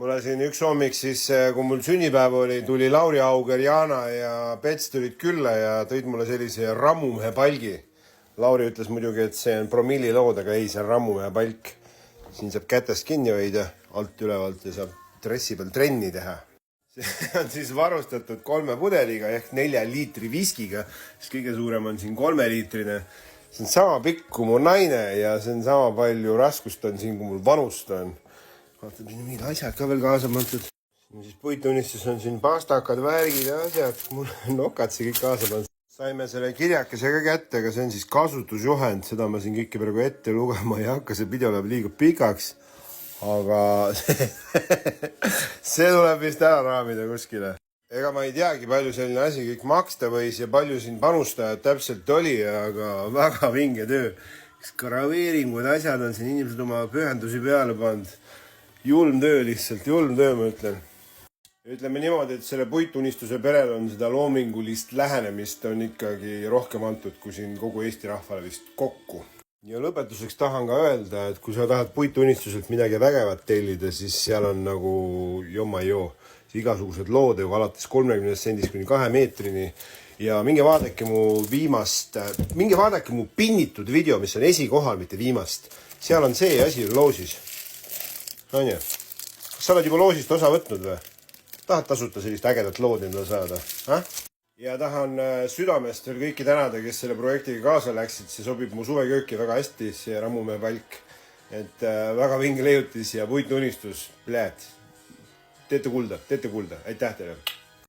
Mulle siin üks hommik siis, kui mul sünnipäev oli, tuli Lauri Auger, Jana ja Pets tulid külla ja tõid mulle sellise rammumehe palgi. Lauri ütles muidugi, et see on promillilood, aga ei, see on rammumehe palk. Siin saab kätest kinni hoida alt ülevalt ja saab dressi peal trenni teha. See on siis varustatud 3 pudeliga ehk 4 liitri viskiga, siis kõige suurem on siin 3-liitrine. See on sama pikk kui mu naine ja see on sama palju raskust on siin, kui mul vanust on. Vaatad, siin on mingid asjad ka veel kaasa pandud. Siis puitunistus on siin pastakad, värgid ja asjad. Mul on nokad see kõik kaasa pandud. Saime selle kirjakese ka kätte, aga see on siis kasutusjuhend. Seda ma siin kõike praegu ette lugema ei hakka, see video läheb liiga pikaks. Aga see tuleb vist ära raamida kuskile. Ega ma ei teagi, palju selline asi kõik maksta võis ja palju siin panustajad täpselt oli, aga väga vinge töö. Graveeringud, asjad on siin inimesed oma pühendusi peale pannud. Julm töö lihtsalt, julm töö ma ütlen. Ütleme niimoodi, et selle puitunistuse perel on seda loomingulist lähenemist on ikkagi rohkem antud kui siin kogu Eesti rahvale vist kokku. Ja lõpetuseks tahan ka öelda, et kui sa tahad puitunistuselt midagi vägevat tellida, siis seal on nagu jomma-joo. Igasugused lood ju alates 30 sendist kuni 2 meetrini. Ja minge vaadake mu pinnitud video, mis on esikohal, mitte viimast. Seal on see asi loosis. Anja, kas sa oled juba loosist osa võtnud või? Tahad tasuta sellist ägedat lood endale saada? Ja tahan südamest veel kõiki tänada, kes selle projektiga kaasa läksid. See sobib mu suvekööki väga hästi, see rammumehe palk. Et väga vinge leiutis ja puitunistus. Teete kulda. Aitäh teile!